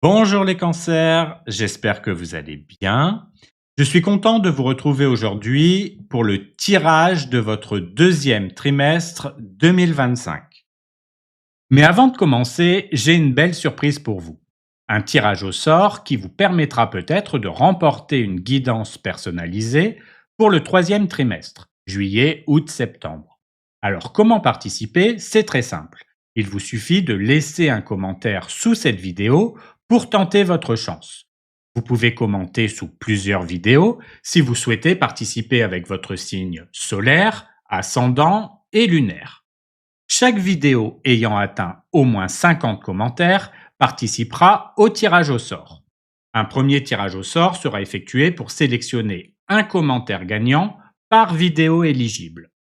Bonjour les cancers, j'espère que vous allez bien. Je suis content de vous retrouver aujourd'hui pour le tirage de votre deuxième trimestre 2025. Mais avant de commencer, j'ai une belle surprise pour vous. Un tirage au sort qui vous permettra peut-être de remporter une guidance personnalisée pour le troisième trimestre, juillet, août, septembre. Alors comment participer? C'est très simple. Il vous suffit de laisser un commentaire sous cette vidéo pour tenter votre chance. Vous pouvez commenter sous plusieurs vidéos si vous souhaitez participer avec votre signe solaire, ascendant et lunaire. Chaque vidéo ayant atteint au moins 50 commentaires participera au tirage au sort. Un premier tirage au sort sera effectué pour sélectionner un commentaire gagnant par vidéo éligible.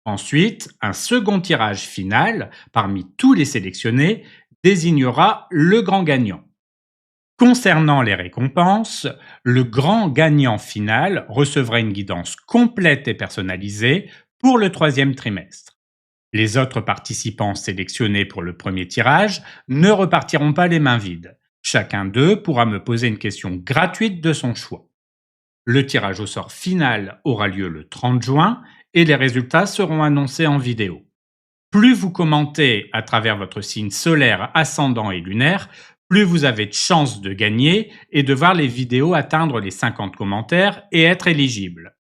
Ensuite, un second tirage final parmi tous les sélectionnés désignera le grand gagnant. Concernant les récompenses, le grand gagnant final recevra une guidance complète et personnalisée pour le troisième trimestre. Les autres participants sélectionnés pour le premier tirage ne repartiront pas les mains vides. Chacun d'eux pourra me poser une question gratuite de son choix. Le tirage au sort final aura lieu le 30 juin et les résultats seront annoncés en vidéo. Plus vous commentez à travers votre signe solaire, ascendant et lunaire, plus vous avez de chances de gagner et de voir les vidéos atteindre les 50 commentaires et être éligibles.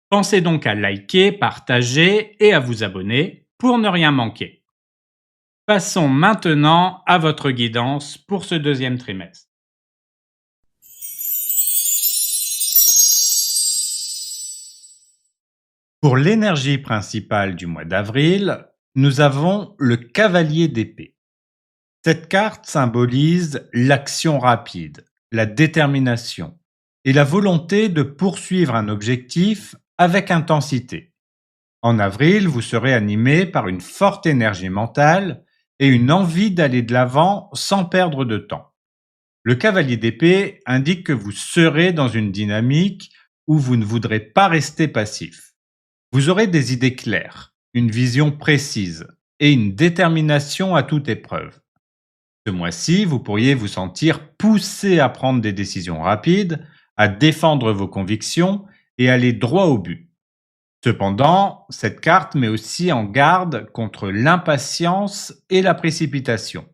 Pensez donc à liker, partager et à vous abonner pour ne rien manquer. Passons maintenant à votre guidance pour ce deuxième trimestre. Pour l'énergie principale du mois d'avril, nous avons le cavalier d'épée. Cette carte symbolise l'action rapide, la détermination et la volonté de poursuivre un objectif avec intensité. En avril, vous serez animé par une forte énergie mentale et une envie d'aller de l'avant sans perdre de temps. Le cavalier d'épée indique que vous serez dans une dynamique où vous ne voudrez pas rester passif. Vous aurez des idées claires, une vision précise et une détermination à toute épreuve. Ce mois-ci, vous pourriez vous sentir poussé à prendre des décisions rapides, à défendre vos convictions et aller droit au but. Cependant, cette carte met aussi en garde contre l'impatience et la précipitation.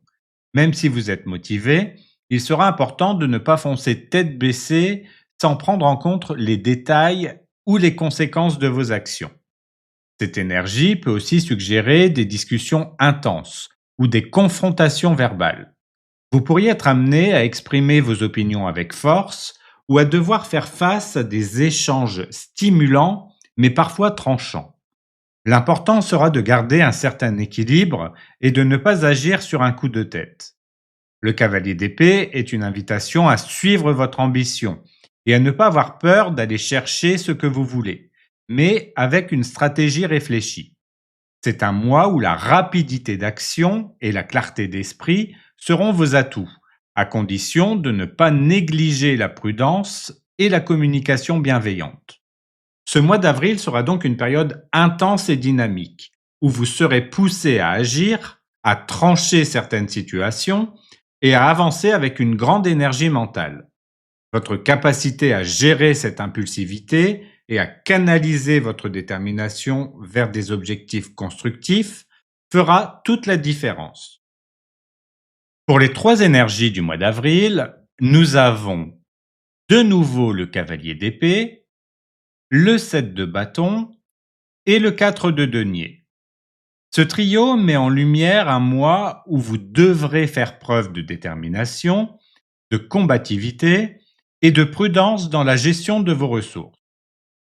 Même si vous êtes motivé, il sera important de ne pas foncer tête baissée sans prendre en compte les détails ou les conséquences de vos actions. Cette énergie peut aussi suggérer des discussions intenses ou des confrontations verbales. Vous pourriez être amené à exprimer vos opinions avec force ou à devoir faire face à des échanges stimulants mais parfois tranchants. L'important sera de garder un certain équilibre et de ne pas agir sur un coup de tête. Le cavalier d'épée est une invitation à suivre votre ambition et à ne pas avoir peur d'aller chercher ce que vous voulez, mais avec une stratégie réfléchie. C'est un mois où la rapidité d'action et la clarté d'esprit seront vos atouts, à condition de ne pas négliger la prudence et la communication bienveillante. Ce mois d'avril sera donc une période intense et dynamique, où vous serez poussé à agir, à trancher certaines situations et à avancer avec une grande énergie mentale. Votre capacité à gérer cette impulsivité et à canaliser votre détermination vers des objectifs constructifs fera toute la différence. Pour les trois énergies du mois d'avril, nous avons de nouveau le cavalier d'épée, le 7 de bâton et le 4 de denier. Ce trio met en lumière un mois où vous devrez faire preuve de détermination, de combativité et de prudence dans la gestion de vos ressources.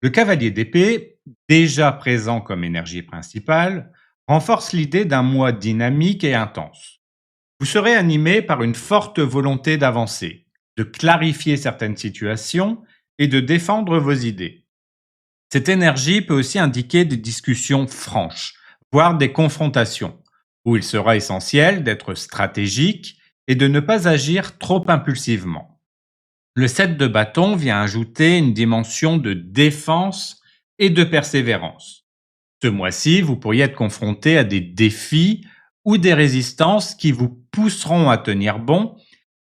Le cavalier d'épée, déjà présent comme énergie principale, renforce l'idée d'un mois dynamique et intense. Vous serez animé par une forte volonté d'avancer, de clarifier certaines situations et de défendre vos idées. Cette énergie peut aussi indiquer des discussions franches, voire des confrontations, où il sera essentiel d'être stratégique et de ne pas agir trop impulsivement. Le 7 de bâton vient ajouter une dimension de défense et de persévérance. Ce mois-ci, vous pourriez être confronté à des défis ou des résistances qui vous pousseront à tenir bon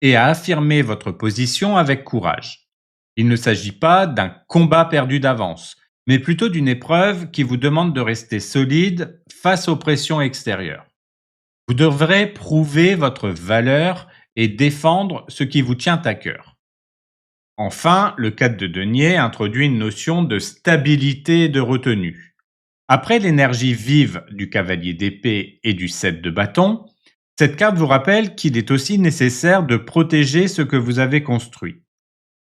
et à affirmer votre position avec courage. Il ne s'agit pas d'un combat perdu d'avance, mais plutôt d'une épreuve qui vous demande de rester solide face aux pressions extérieures. Vous devrez prouver votre valeur et défendre ce qui vous tient à cœur. Enfin, le cadre de denier introduit une notion de stabilité et de retenue. Après l'énergie vive du cavalier d'épée et du 7 de bâton, cette carte vous rappelle qu'il est aussi nécessaire de protéger ce que vous avez construit.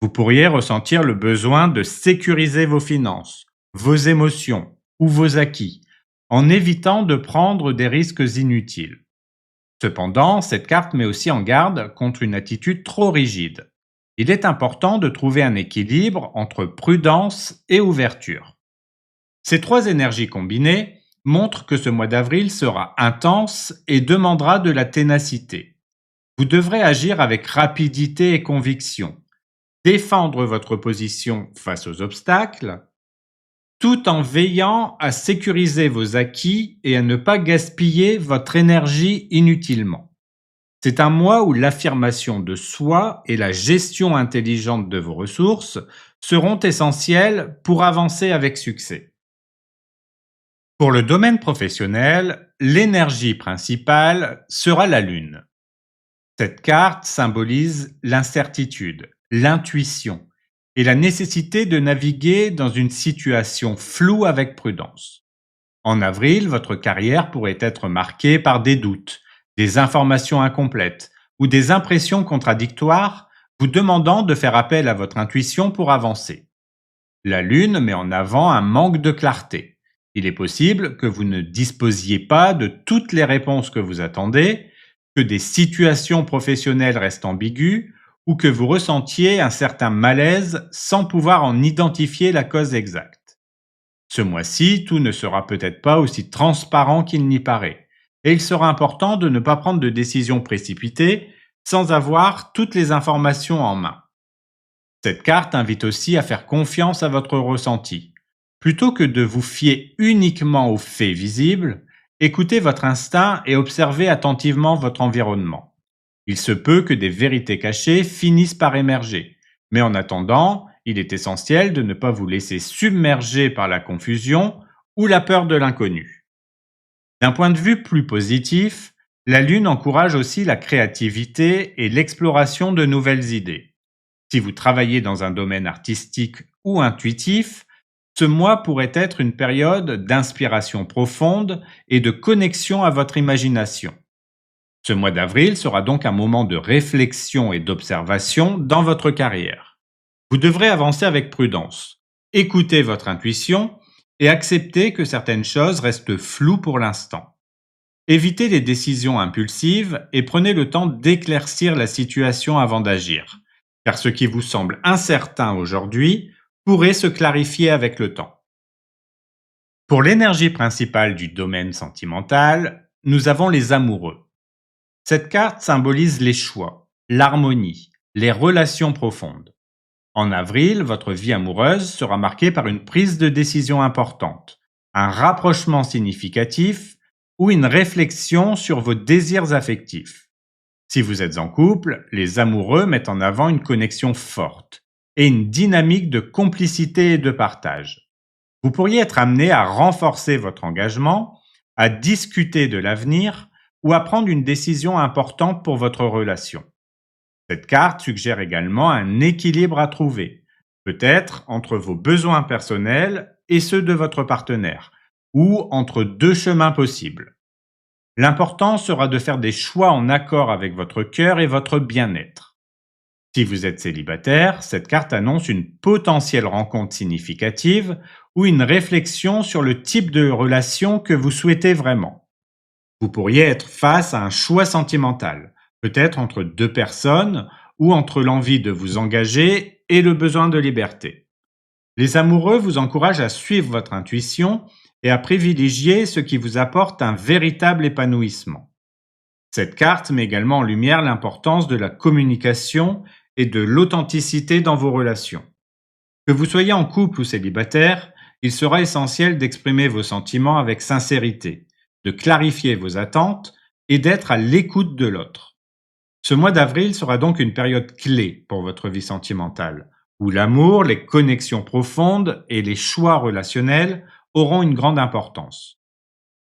Vous pourriez ressentir le besoin de sécuriser vos finances, vos émotions ou vos acquis, en évitant de prendre des risques inutiles. Cependant, cette carte met aussi en garde contre une attitude trop rigide. Il est important de trouver un équilibre entre prudence et ouverture. Ces trois énergies combinées montrent que ce mois d'avril sera intense et demandera de la ténacité. Vous devrez agir avec rapidité et conviction, défendre votre position face aux obstacles, tout en veillant à sécuriser vos acquis et à ne pas gaspiller votre énergie inutilement. C'est un mois où l'affirmation de soi et la gestion intelligente de vos ressources seront essentielles pour avancer avec succès. Pour le domaine professionnel, l'énergie principale sera la Lune. Cette carte symbolise l'incertitude, l'intuition et la nécessité de naviguer dans une situation floue avec prudence. En avril, votre carrière pourrait être marquée par des doutes, des informations incomplètes ou des impressions contradictoires vous demandant de faire appel à votre intuition pour avancer. La Lune met en avant un manque de clarté. Il est possible que vous ne disposiez pas de toutes les réponses que vous attendez, que des situations professionnelles restent ambiguës ou que vous ressentiez un certain malaise sans pouvoir en identifier la cause exacte. Ce mois-ci, tout ne sera peut-être pas aussi transparent qu'il n'y paraît, et il sera important de ne pas prendre de décisions précipitées sans avoir toutes les informations en main. Cette carte invite aussi à faire confiance à votre ressenti. Plutôt que de vous fier uniquement aux faits visibles, écoutez votre instinct et observez attentivement votre environnement. Il se peut que des vérités cachées finissent par émerger, mais en attendant, il est essentiel de ne pas vous laisser submerger par la confusion ou la peur de l'inconnu. D'un point de vue plus positif, la Lune encourage aussi la créativité et l'exploration de nouvelles idées. Si vous travaillez dans un domaine artistique ou intuitif, ce mois pourrait être une période d'inspiration profonde et de connexion à votre imagination. Ce mois d'avril sera donc un moment de réflexion et d'observation dans votre carrière. Vous devrez avancer avec prudence, écouter votre intuition et accepter que certaines choses restent floues pour l'instant. Évitez les décisions impulsives et prenez le temps d'éclaircir la situation avant d'agir, car ce qui vous semble incertain aujourd'hui pourrait se clarifier avec le temps. Pour l'énergie principale du domaine sentimental, nous avons les amoureux. Cette carte symbolise les choix, l'harmonie, les relations profondes. En avril, votre vie amoureuse sera marquée par une prise de décision importante, un rapprochement significatif ou une réflexion sur vos désirs affectifs. Si vous êtes en couple, les amoureux mettent en avant une connexion forte et une dynamique de complicité et de partage. Vous pourriez être amené à renforcer votre engagement, à discuter de l'avenir ou à prendre une décision importante pour votre relation. Cette carte suggère également un équilibre à trouver, peut-être entre vos besoins personnels et ceux de votre partenaire, ou entre deux chemins possibles. L'important sera de faire des choix en accord avec votre cœur et votre bien-être. Si vous êtes célibataire, cette carte annonce une potentielle rencontre significative ou une réflexion sur le type de relation que vous souhaitez vraiment. Vous pourriez être face à un choix sentimental, peut-être entre deux personnes ou entre l'envie de vous engager et le besoin de liberté. Les amoureux vous encouragent à suivre votre intuition et à privilégier ce qui vous apporte un véritable épanouissement. Cette carte met également en lumière l'importance de la communication et de l'authenticité dans vos relations. Que vous soyez en couple ou célibataire, il sera essentiel d'exprimer vos sentiments avec sincérité, de clarifier vos attentes et d'être à l'écoute de l'autre. Ce mois d'avril sera donc une période clé pour votre vie sentimentale, où l'amour, les connexions profondes et les choix relationnels auront une grande importance.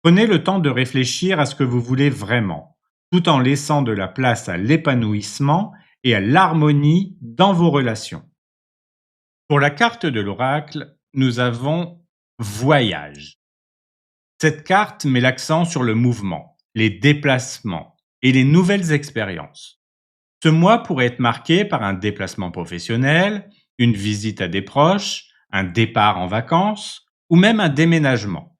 Prenez le temps de réfléchir à ce que vous voulez vraiment, tout en laissant de la place à l'épanouissement et à l'harmonie dans vos relations. Pour la carte de l'oracle, nous avons voyage. Cette carte met l'accent sur le mouvement, les déplacements et les nouvelles expériences. Ce mois pourrait être marqué par un déplacement professionnel, une visite à des proches, un départ en vacances ou même un déménagement.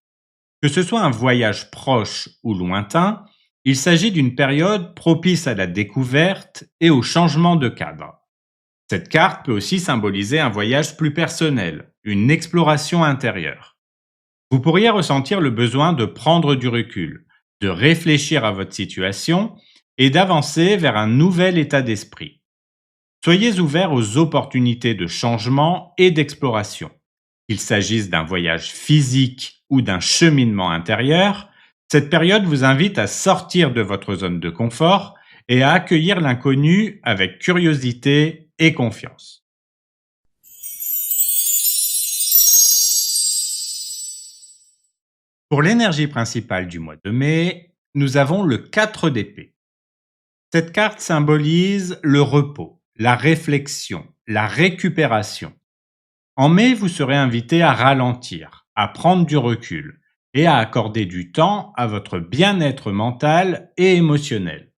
Que ce soit un voyage proche ou lointain, il s'agit d'une période propice à la découverte et au changement de cadre. Cette carte peut aussi symboliser un voyage plus personnel, une exploration intérieure. Vous pourriez ressentir le besoin de prendre du recul, de réfléchir à votre situation et d'avancer vers un nouvel état d'esprit. Soyez ouverts aux opportunités de changement et d'exploration. Qu'il s'agisse d'un voyage physique ou d'un cheminement intérieur, cette période vous invite à sortir de votre zone de confort et à accueillir l'inconnu avec curiosité et confiance. Pour l'énergie principale du mois de mai, nous avons le 4 d'épée. Cette carte symbolise le repos, la réflexion, la récupération. En mai, vous serez invité à ralentir, à prendre du recul et à accorder du temps à votre bien-être mental et émotionnel.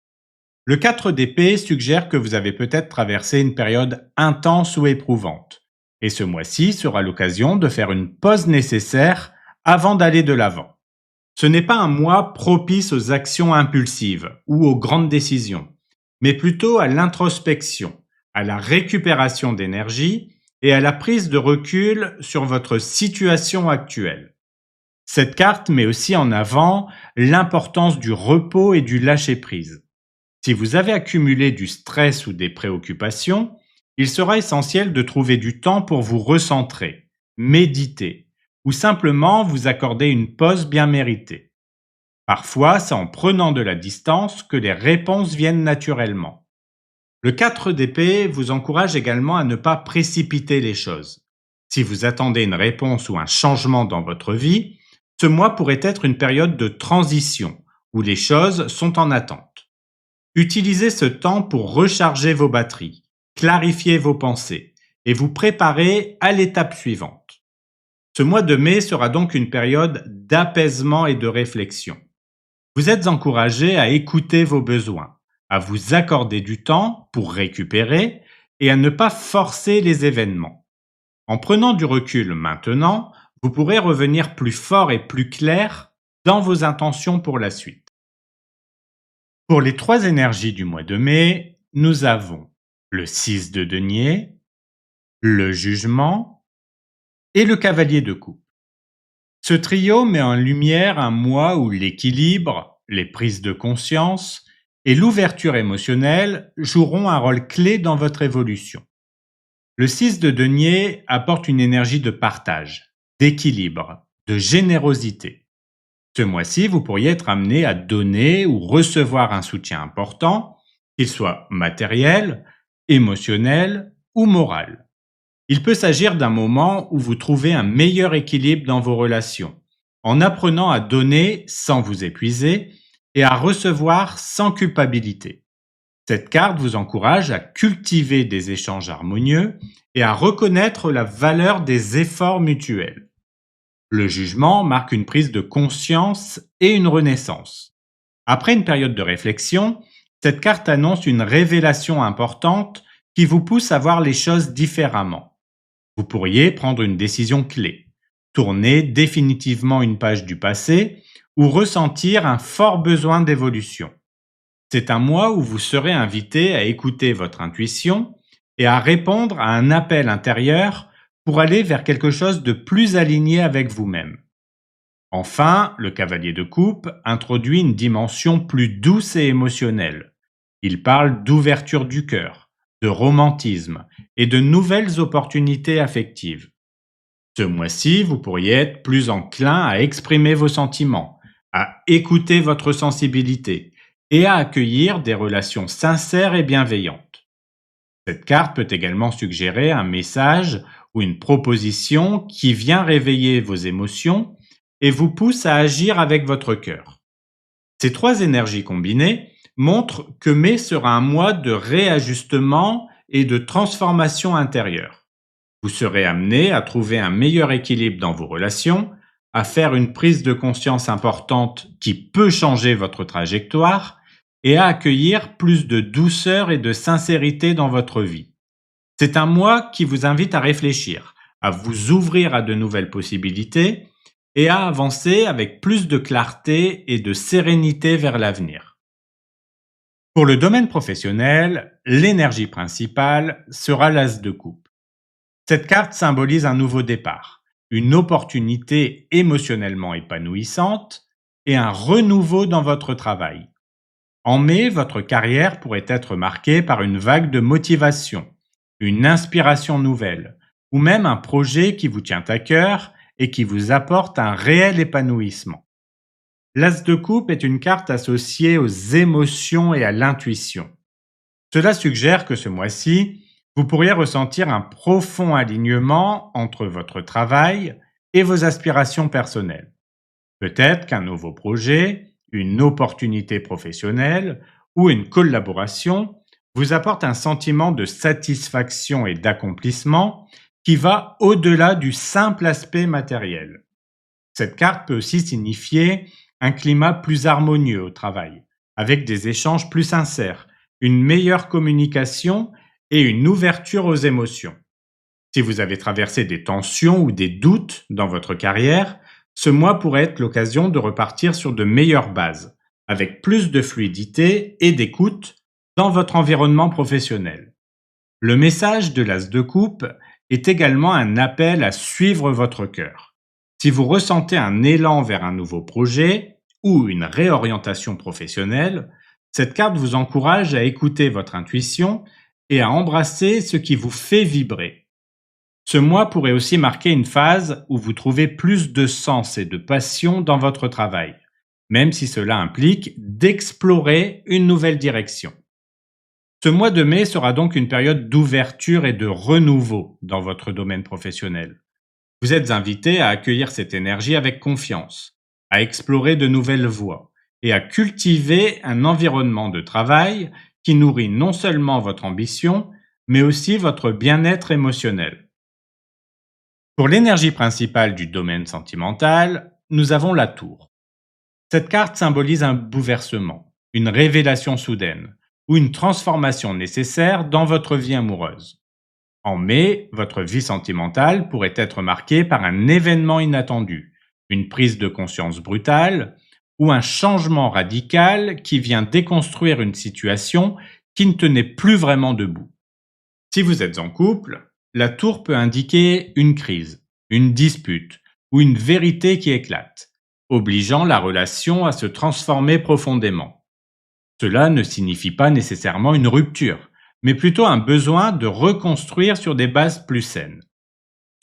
Le 4 d'épée suggère que vous avez peut-être traversé une période intense ou éprouvante. Et ce mois-ci sera l'occasion de faire une pause nécessaire avant d'aller de l'avant. Ce n'est pas un mois propice aux actions impulsives ou aux grandes décisions, mais plutôt à l'introspection, à la récupération d'énergie et à la prise de recul sur votre situation actuelle. Cette carte met aussi en avant l'importance du repos et du lâcher-prise. Si vous avez accumulé du stress ou des préoccupations, il sera essentiel de trouver du temps pour vous recentrer, méditer ou simplement vous accorder une pause bien méritée. Parfois, c'est en prenant de la distance que les réponses viennent naturellement. Le 4 d'épée vous encourage également à ne pas précipiter les choses. Si vous attendez une réponse ou un changement dans votre vie, ce mois pourrait être une période de transition où les choses sont en attente. Utilisez ce temps pour recharger vos batteries, clarifier vos pensées et vous préparer à l'étape suivante. Ce mois de mai sera donc une période d'apaisement et de réflexion. Vous êtes encouragé à écouter vos besoins, à vous accorder du temps pour récupérer et à ne pas forcer les événements. En prenant du recul maintenant, vous pourrez revenir plus fort et plus clair dans vos intentions pour la suite. Pour les 3 énergies du mois de mai, nous avons le 6 de denier, le jugement et le cavalier de coupe. Ce trio met en lumière un mois où l'équilibre, les prises de conscience et l'ouverture émotionnelle joueront un rôle clé dans votre évolution. Le 6 de denier apporte une énergie de partage, d'équilibre, de générosité. Ce mois-ci, vous pourriez être amené à donner ou recevoir un soutien important, qu'il soit matériel, émotionnel ou moral. Il peut s'agir d'un moment où vous trouvez un meilleur équilibre dans vos relations, en apprenant à donner sans vous épuiser et à recevoir sans culpabilité. Cette carte vous encourage à cultiver des échanges harmonieux et à reconnaître la valeur des efforts mutuels. Le jugement marque une prise de conscience et une renaissance. Après une période de réflexion, cette carte annonce une révélation importante qui vous pousse à voir les choses différemment. Vous pourriez prendre une décision clé, tourner définitivement une page du passé ou ressentir un fort besoin d'évolution. C'est un mois où vous serez invité à écouter votre intuition et à répondre à un appel intérieur pour aller vers quelque chose de plus aligné avec vous-même. Enfin, le cavalier de coupe introduit une dimension plus douce et émotionnelle. Il parle d'ouverture du cœur, de romantisme et de nouvelles opportunités affectives. Ce mois-ci, vous pourriez être plus enclin à exprimer vos sentiments, à écouter votre sensibilité et à accueillir des relations sincères et bienveillantes. Cette carte peut également suggérer un message ou une proposition qui vient réveiller vos émotions et vous pousse à agir avec votre cœur. Ces trois énergies combinées montrent que mai sera un mois de réajustement et de transformation intérieure. Vous serez amené à trouver un meilleur équilibre dans vos relations, à faire une prise de conscience importante qui peut changer votre trajectoire et à accueillir plus de douceur et de sincérité dans votre vie. C'est un mois qui vous invite à réfléchir, à vous ouvrir à de nouvelles possibilités et à avancer avec plus de clarté et de sérénité vers l'avenir. Pour le domaine professionnel, l'énergie principale sera l'as de coupe. Cette carte symbolise un nouveau départ, une opportunité émotionnellement épanouissante et un renouveau dans votre travail. En mai, votre carrière pourrait être marquée par une vague de motivation, une inspiration nouvelle, ou même un projet qui vous tient à cœur et qui vous apporte un réel épanouissement. L'as de coupe est une carte associée aux émotions et à l'intuition. Cela suggère que ce mois-ci, vous pourriez ressentir un profond alignement entre votre travail et vos aspirations personnelles. Peut-être qu'un nouveau projet, une opportunité professionnelle ou une collaboration vous apporte un sentiment de satisfaction et d'accomplissement qui va au-delà du simple aspect matériel. Cette carte peut aussi signifier un climat plus harmonieux au travail, avec des échanges plus sincères, une meilleure communication et une ouverture aux émotions. Si vous avez traversé des tensions ou des doutes dans votre carrière, ce mois pourrait être l'occasion de repartir sur de meilleures bases, avec plus de fluidité et d'écoute dans votre environnement professionnel. Le message de l'as de coupe est également un appel à suivre votre cœur. Si vous ressentez un élan vers un nouveau projet ou une réorientation professionnelle, cette carte vous encourage à écouter votre intuition et à embrasser ce qui vous fait vibrer. Ce mois pourrait aussi marquer une phase où vous trouvez plus de sens et de passion dans votre travail, même si cela implique d'explorer une nouvelle direction. Ce mois de mai sera donc une période d'ouverture et de renouveau dans votre domaine professionnel. Vous êtes invité à accueillir cette énergie avec confiance, à explorer de nouvelles voies et à cultiver un environnement de travail qui nourrit non seulement votre ambition, mais aussi votre bien-être émotionnel. Pour l'énergie principale du domaine sentimental, nous avons la tour. Cette carte symbolise un bouleversement, une révélation soudaine ou une transformation nécessaire dans votre vie amoureuse. En mai, votre vie sentimentale pourrait être marquée par un événement inattendu, une prise de conscience brutale ou un changement radical qui vient déconstruire une situation qui ne tenait plus vraiment debout. Si vous êtes en couple, la tour peut indiquer une crise, une dispute ou une vérité qui éclate, obligeant la relation à se transformer profondément. Cela ne signifie pas nécessairement une rupture, mais plutôt un besoin de reconstruire sur des bases plus saines.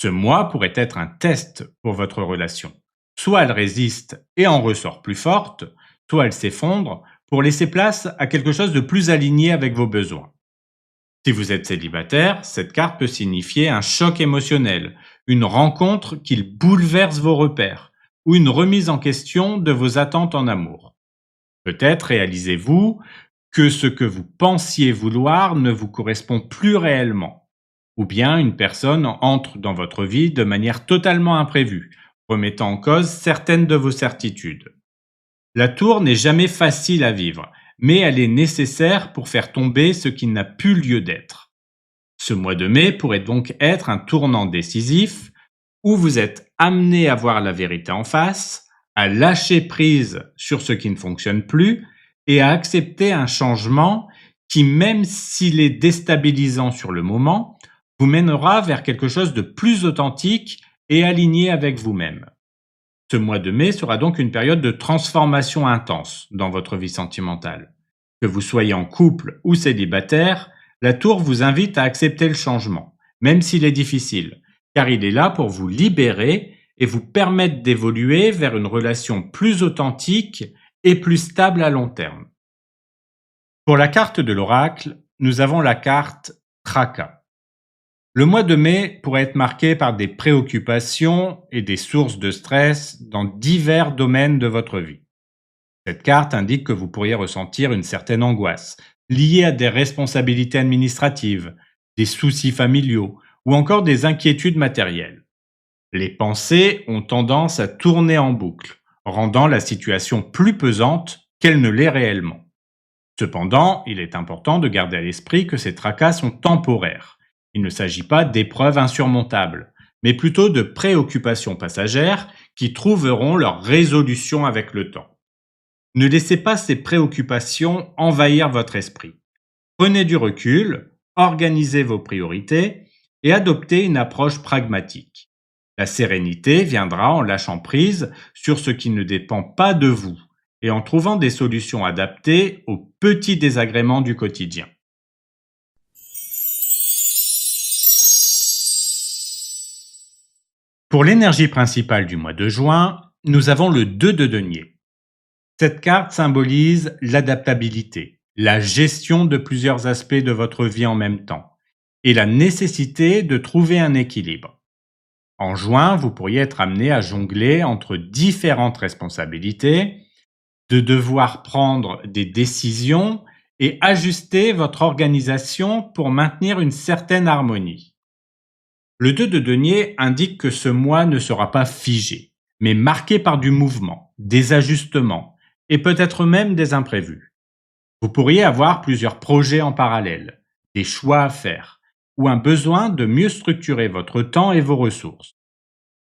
Ce mois pourrait être un test pour votre relation. Soit elle résiste et en ressort plus forte, soit elle s'effondre pour laisser place à quelque chose de plus aligné avec vos besoins. Si vous êtes célibataire, cette carte peut signifier un choc émotionnel, une rencontre qui bouleverse vos repères ou une remise en question de vos attentes en amour. Peut-être réalisez-vous que ce que vous pensiez vouloir ne vous correspond plus réellement, ou bien une personne entre dans votre vie de manière totalement imprévue, remettant en cause certaines de vos certitudes. La tour n'est jamais facile à vivre, mais elle est nécessaire pour faire tomber ce qui n'a plus lieu d'être. Ce mois de mai pourrait donc être un tournant décisif où vous êtes amené à voir la vérité en face, à lâcher prise sur ce qui ne fonctionne plus et à accepter un changement qui, même s'il est déstabilisant sur le moment, vous mènera vers quelque chose de plus authentique et aligné avec vous-même. Ce mois de mai sera donc une période de transformation intense dans votre vie sentimentale. Que vous soyez en couple ou célibataire, la tour vous invite à accepter le changement, même s'il est difficile, car il est là pour vous libérer et vous permettre d'évoluer vers une relation plus authentique et plus stable à long terme. Pour la carte de l'oracle, nous avons la carte Traka. Le mois de mai pourrait être marqué par des préoccupations et des sources de stress dans divers domaines de votre vie. Cette carte indique que vous pourriez ressentir une certaine angoisse liée à des responsabilités administratives, des soucis familiaux ou encore des inquiétudes matérielles. Les pensées ont tendance à tourner en boucle, rendant la situation plus pesante qu'elle ne l'est réellement. Cependant, il est important de garder à l'esprit que ces tracas sont temporaires. Il ne s'agit pas d'épreuves insurmontables, mais plutôt de préoccupations passagères qui trouveront leur résolution avec le temps. Ne laissez pas ces préoccupations envahir votre esprit. Prenez du recul, organisez vos priorités et adoptez une approche pragmatique. La sérénité viendra en lâchant prise sur ce qui ne dépend pas de vous et en trouvant des solutions adaptées aux petits désagréments du quotidien. Pour l'énergie principale du mois de juin, nous avons le 2 de denier. Cette carte symbolise l'adaptabilité, la gestion de plusieurs aspects de votre vie en même temps et la nécessité de trouver un équilibre. En juin, vous pourriez être amené à jongler entre différentes responsabilités, de devoir prendre des décisions et ajuster votre organisation pour maintenir une certaine harmonie. Le 2 de denier indique que ce mois ne sera pas figé, mais marqué par du mouvement, des ajustements et peut-être même des imprévus. Vous pourriez avoir plusieurs projets en parallèle, des choix à faire ou un besoin de mieux structurer votre temps et vos ressources.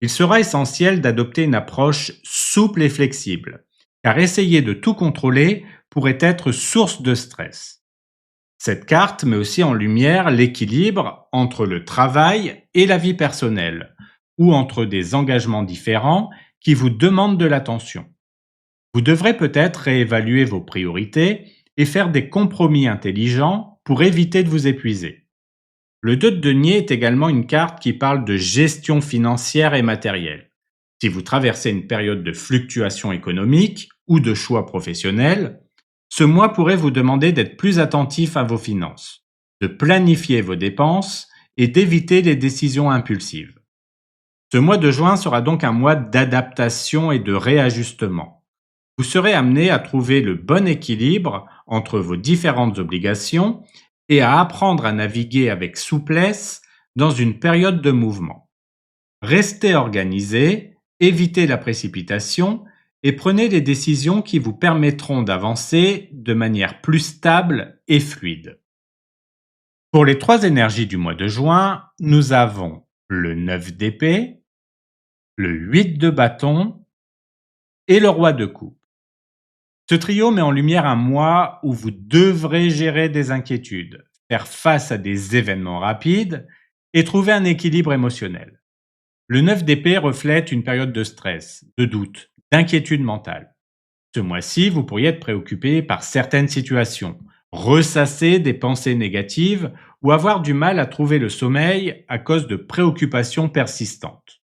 Il sera essentiel d'adopter une approche souple et flexible, car essayer de tout contrôler pourrait être source de stress. Cette carte met aussi en lumière l'équilibre entre le travail et la vie personnelle, ou entre des engagements différents qui vous demandent de l'attention. Vous devrez peut-être réévaluer vos priorités et faire des compromis intelligents pour éviter de vous épuiser. Le 2 de denier est également une carte qui parle de gestion financière et matérielle. Si vous traversez une période de fluctuation économique ou de choix professionnels, ce mois pourrait vous demander d'être plus attentif à vos finances, de planifier vos dépenses et d'éviter les décisions impulsives. Ce mois de juin sera donc un mois d'adaptation et de réajustement. Vous serez amené à trouver le bon équilibre entre vos différentes obligations et à apprendre à naviguer avec souplesse dans une période de mouvement. Restez organisé, évitez la précipitation et prenez les décisions qui vous permettront d'avancer de manière plus stable et fluide. Pour les 3 énergies du mois de juin, nous avons le 9 d'épée, le 8 de bâton et le roi de coupe. Ce trio met en lumière un mois où vous devrez gérer des inquiétudes, faire face à des événements rapides et trouver un équilibre émotionnel. Le 9 d'épée reflète une période de stress, de doute, d'inquiétude mentale. Ce mois-ci, vous pourriez être préoccupé par certaines situations, ressasser des pensées négatives ou avoir du mal à trouver le sommeil à cause de préoccupations persistantes.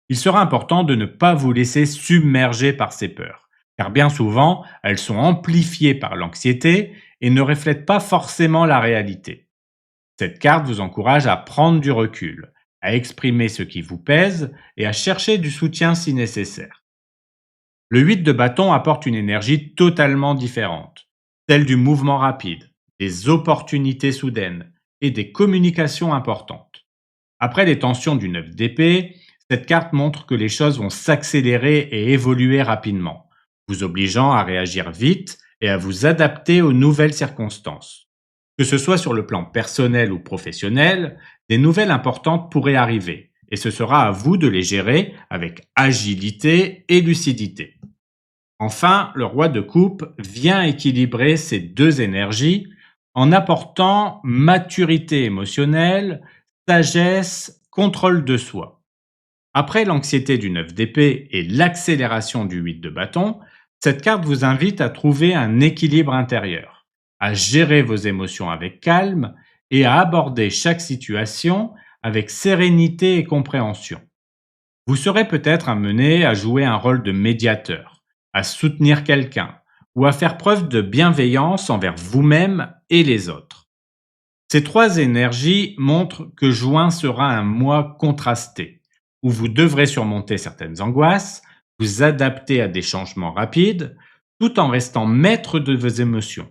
Il sera important de ne pas vous laisser submerger par ces peurs, car bien souvent, elles sont amplifiées par l'anxiété et ne reflètent pas forcément la réalité. Cette carte vous encourage à prendre du recul, à exprimer ce qui vous pèse et à chercher du soutien si nécessaire. Le 8 de bâton apporte une énergie totalement différente, celle du mouvement rapide, des opportunités soudaines et des communications importantes. Après les tensions du 9 d'épée, cette carte montre que les choses vont s'accélérer et évoluer rapidement, vous obligeant à réagir vite et à vous adapter aux nouvelles circonstances. Que ce soit sur le plan personnel ou professionnel, des nouvelles importantes pourraient arriver et ce sera à vous de les gérer avec agilité et lucidité. Enfin, le roi de coupe vient équilibrer ces 2 énergies en apportant maturité émotionnelle, sagesse, contrôle de soi. Après l'anxiété du 9 d'épée et l'accélération du 8 de bâton, cette carte vous invite à trouver un équilibre intérieur, à gérer vos émotions avec calme et à aborder chaque situation avec sérénité et compréhension. Vous serez peut-être amené à jouer un rôle de médiateur, à soutenir quelqu'un ou à faire preuve de bienveillance envers vous-même et les autres. Ces trois énergies montrent que juin sera un mois contrasté, où vous devrez surmonter certaines angoisses, vous adapter à des changements rapides, tout en restant maître de vos émotions.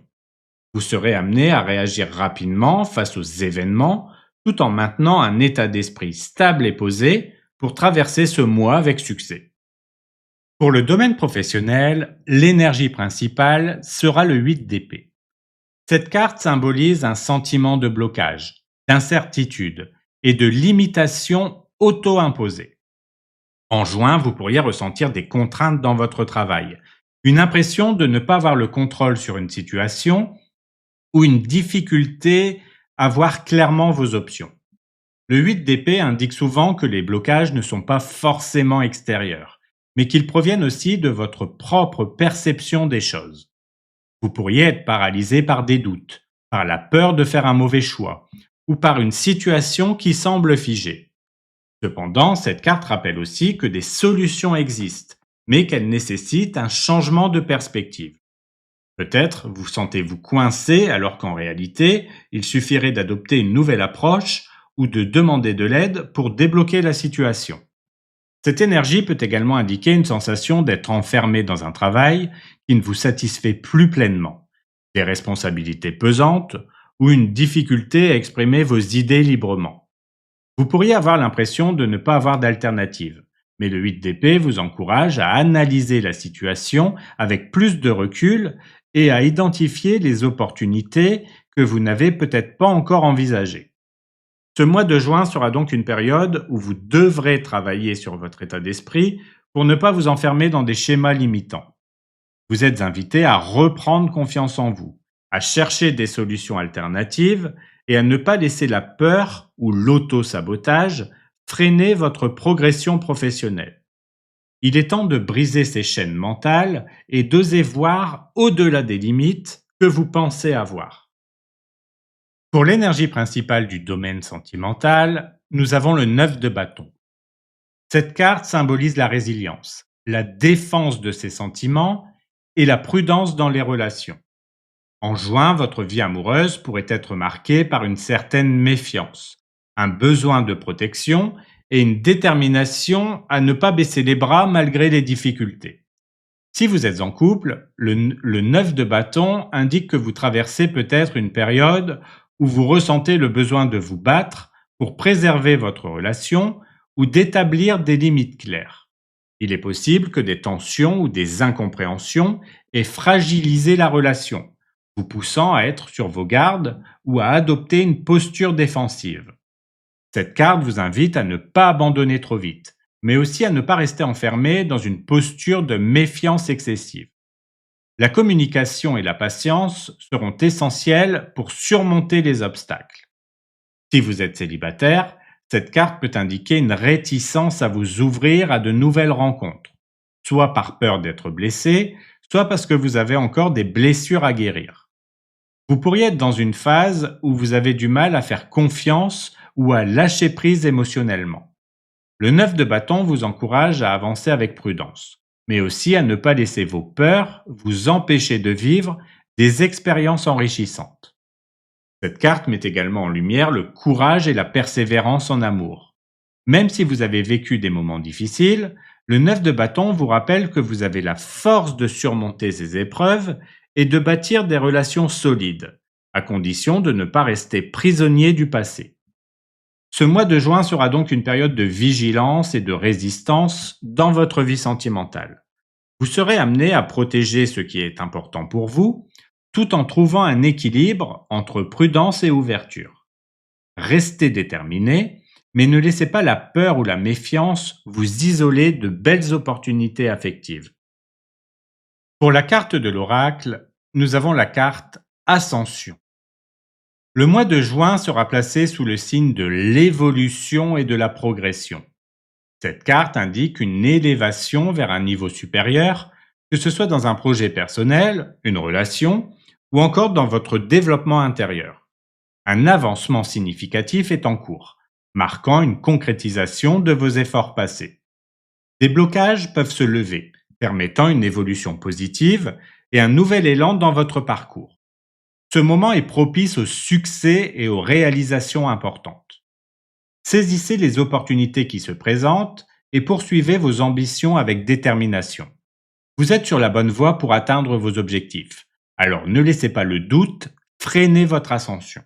Vous serez amené à réagir rapidement face aux événements, tout en maintenant un état d'esprit stable et posé pour traverser ce mois avec succès. Pour le domaine professionnel, l'énergie principale sera le 8 d'épée. Cette carte symbolise un sentiment de blocage, d'incertitude et de limitation auto-imposée. En juin, vous pourriez ressentir des contraintes dans votre travail, une impression de ne pas avoir le contrôle sur une situation ou une difficulté à voir clairement vos options. Le 8 d'épée indique souvent que les blocages ne sont pas forcément extérieurs, mais qu'ils proviennent aussi de votre propre perception des choses. Vous pourriez être paralysé par des doutes, par la peur de faire un mauvais choix, ou par une situation qui semble figée. Cependant, cette carte rappelle aussi que des solutions existent, mais qu'elles nécessitent un changement de perspective. Peut-être vous sentez-vous coincé alors qu'en réalité, il suffirait d'adopter une nouvelle approche ou de demander de l'aide pour débloquer la situation. Cette énergie peut également indiquer une sensation d'être enfermé dans un travail qui ne vous satisfait plus pleinement, des responsabilités pesantes ou une difficulté à exprimer vos idées librement. Vous pourriez avoir l'impression de ne pas avoir d'alternative, mais le 8 d'épée vous encourage à analyser la situation avec plus de recul et à identifier les opportunités que vous n'avez peut-être pas encore envisagées. Ce mois de juin sera donc une période où vous devrez travailler sur votre état d'esprit pour ne pas vous enfermer dans des schémas limitants. Vous êtes invité à reprendre confiance en vous, à chercher des solutions alternatives et à ne pas laisser la peur ou l'auto-sabotage freiner votre progression professionnelle. Il est temps de briser ces chaînes mentales et d'oser voir au-delà des limites que vous pensez avoir. Pour l'énergie principale du domaine sentimental, nous avons le 9 de bâton. Cette carte symbolise la résilience, la défense de ses sentiments et la prudence dans les relations. En juin, votre vie amoureuse pourrait être marquée par une certaine méfiance, un besoin de protection et une détermination à ne pas baisser les bras malgré les difficultés. Si vous êtes en couple, le 9 de bâton indique que vous traversez peut-être une période où vous ressentez le besoin de vous battre pour préserver votre relation ou d'établir des limites claires. Il est possible que des tensions ou des incompréhensions aient fragilisé la relation, vous poussant à être sur vos gardes ou à adopter une posture défensive. Cette carte vous invite à ne pas abandonner trop vite, mais aussi à ne pas rester enfermé dans une posture de méfiance excessive. La communication et la patience seront essentielles pour surmonter les obstacles. Si vous êtes célibataire, cette carte peut indiquer une réticence à vous ouvrir à de nouvelles rencontres, soit par peur d'être blessé, soit parce que vous avez encore des blessures à guérir. Vous pourriez être dans une phase où vous avez du mal à faire confiance ou à lâcher prise émotionnellement. Le 9 de bâton vous encourage à avancer avec prudence, mais aussi à ne pas laisser vos peurs vous empêcher de vivre des expériences enrichissantes. Cette carte met également en lumière le courage et la persévérance en amour. Même si vous avez vécu des moments difficiles, le 9 de bâton vous rappelle que vous avez la force de surmonter ces épreuves et de bâtir des relations solides, à condition de ne pas rester prisonnier du passé. Ce mois de juin sera donc une période de vigilance et de résistance dans votre vie sentimentale. Vous serez amené à protéger ce qui est important pour vous, tout en trouvant un équilibre entre prudence et ouverture. Restez déterminé, mais ne laissez pas la peur ou la méfiance vous isoler de belles opportunités affectives. Pour la carte de l'oracle, nous avons la carte Ascension. Le mois de juin sera placé sous le signe de l'évolution et de la progression. Cette carte indique une élévation vers un niveau supérieur, que ce soit dans un projet personnel, une relation, ou encore dans votre développement intérieur. Un avancement significatif est en cours, marquant une concrétisation de vos efforts passés. Des blocages peuvent se lever, permettant une évolution positive et un nouvel élan dans votre parcours. Ce moment est propice au succès et aux réalisations importantes. Saisissez les opportunités qui se présentent et poursuivez vos ambitions avec détermination. Vous êtes sur la bonne voie pour atteindre vos objectifs. Alors ne laissez pas le doute freiner votre ascension.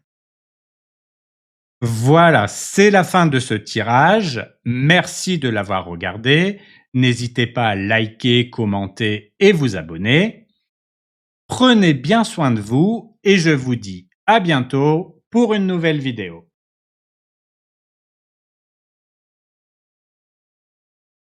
Voilà, c'est la fin de ce tirage. Merci de l'avoir regardé. N'hésitez pas à liker, commenter et vous abonner. Prenez bien soin de vous et je vous dis à bientôt pour une nouvelle vidéo.